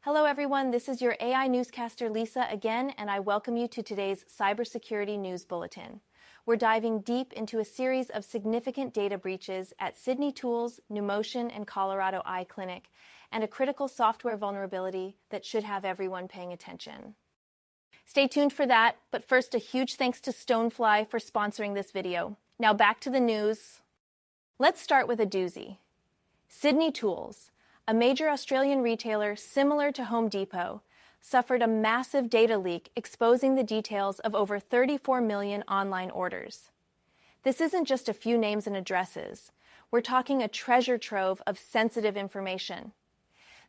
Hello everyone, this is your AI newscaster Lisa again, and I welcome you to today's Cybersecurity News Bulletin. We're diving deep into a series of significant data breaches at Sydney Tools, Numotion, and Colorado Eye Clinic, and a critical software vulnerability that should have everyone paying attention. Stay tuned for that, but first a huge thanks to Stonefly for sponsoring this video. Now back to the news. Let's start with a doozy. Sydney Tools, a major Australian retailer similar to Home Depot, suffered a massive data leak exposing the details of over 34 million online orders. This isn't just a few names and addresses. We're talking a treasure trove of sensitive information.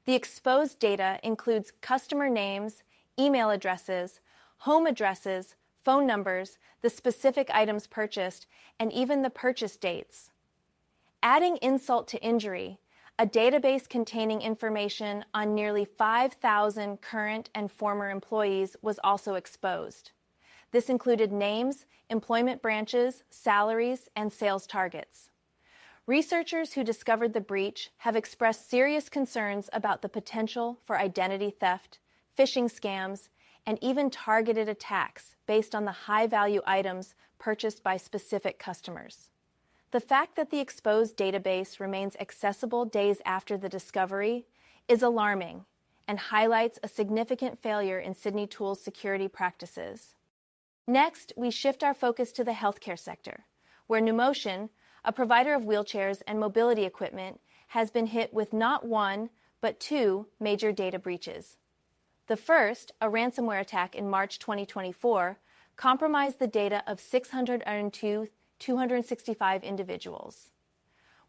The exposed data includes customer names, email addresses, home addresses, phone numbers, the specific items purchased, and even the purchase dates. Adding insult to injury, a database containing information on nearly 5,000 current and former employees was also exposed. This included names, employment branches, salaries, and sales targets. Researchers who discovered the breach have expressed serious concerns about the potential for identity theft, phishing scams, and even targeted attacks based on the high-value items purchased by specific customers. The fact that the exposed database remains accessible days after the discovery is alarming and highlights a significant failure in Sydney Tools' security practices. Next, we shift our focus to the healthcare sector, where Numotion, a provider of wheelchairs and mobility equipment, has been hit with not one, but two major data breaches. The first, a ransomware attack in March 2024, compromised the data of 265 individuals.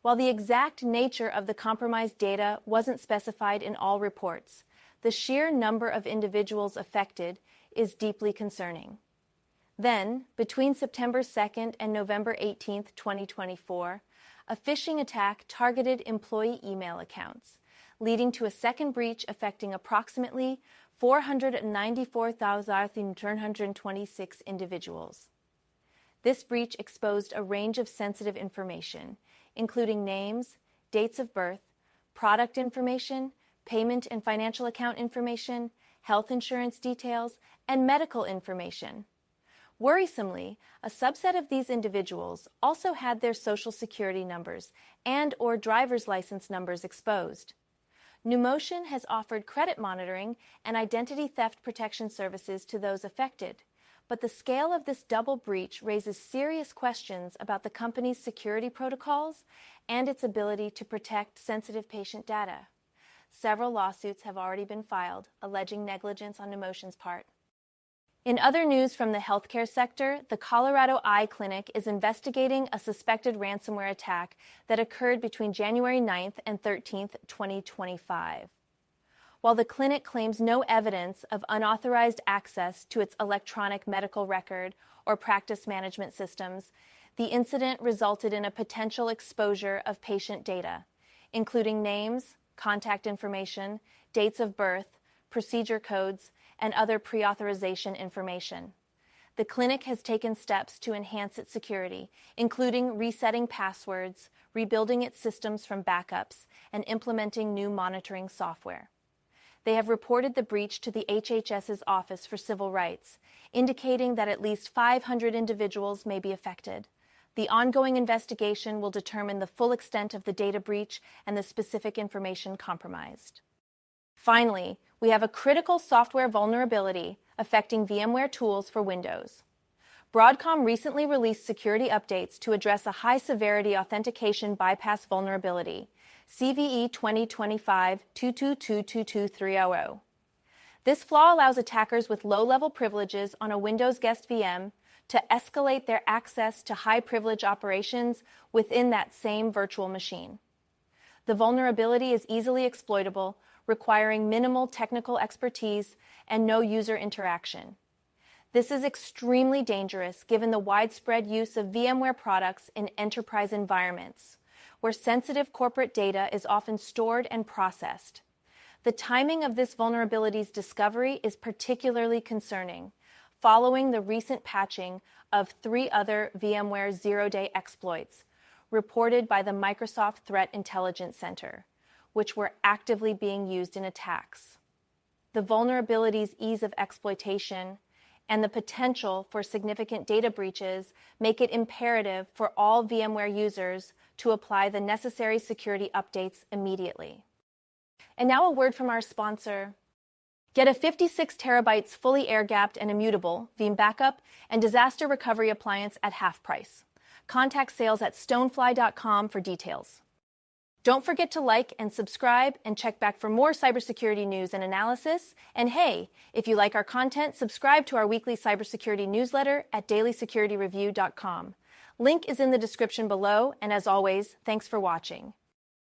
While the exact nature of the compromised data wasn't specified in all reports, the sheer number of individuals affected is deeply concerning. Then, between September 2nd and November 18th, 2024, a phishing attack targeted employee email accounts, leading to a second breach affecting approximately 494,326 individuals. This breach exposed a range of sensitive information, including names, dates of birth, product information, payment and financial account information, health insurance details, and medical information. Worrisomely, a subset of these individuals also had their social security numbers and/or driver's license numbers exposed. Numotion has offered credit monitoring and identity theft protection services to those affected, but the scale of this double breach raises serious questions about the company's security protocols and its ability to protect sensitive patient data. Several lawsuits have already been filed, alleging negligence on Numotion's part. In other news from the healthcare sector, the Colorado Eye Clinic is investigating a suspected ransomware attack that occurred between January 9th and 13th, 2025. While the clinic claims no evidence of unauthorized access to its electronic medical record or practice management systems, the incident resulted in a potential exposure of patient data, including names, contact information, dates of birth, procedure codes, and other pre-authorization information. The clinic has taken steps to enhance its security, including resetting passwords, rebuilding its systems from backups, and implementing new monitoring software. They have reported the breach to the HHS's Office for Civil Rights, indicating that at least 500 individuals may be affected. The ongoing investigation will determine the full extent of the data breach and the specific information compromised. Finally, we have a critical software vulnerability affecting VMware Tools for Windows. Broadcom recently released security updates to address a high-severity authentication bypass vulnerability, CVE 2025-22222300. This flaw allows attackers with low-level privileges on a Windows guest VM to escalate their access to high-privilege operations within that same virtual machine. The vulnerability is easily exploitable, requiring minimal technical expertise and no user interaction. This is extremely dangerous given the widespread use of VMware products in enterprise environments, where sensitive corporate data is often stored and processed. The timing of this vulnerability's discovery is particularly concerning, following the recent patching of 3 other VMware zero-day exploits reported by the Microsoft Threat Intelligence Center, which were actively being used in attacks. the vulnerabilities' ease of exploitation, and the potential for significant data breaches make it imperative for all VMware users to apply the necessary security updates immediately. And now a word from our sponsor. Get a 56 terabytes fully air-gapped and immutable Veeam backup and disaster recovery appliance at half price. Contact sales at stonefly.com for details. Don't forget to like and subscribe and check back for more cybersecurity news and analysis. And hey, if you like our content, subscribe to our weekly cybersecurity newsletter at dailysecurity.review.com. Link is in the description below, and as always, thanks for watching.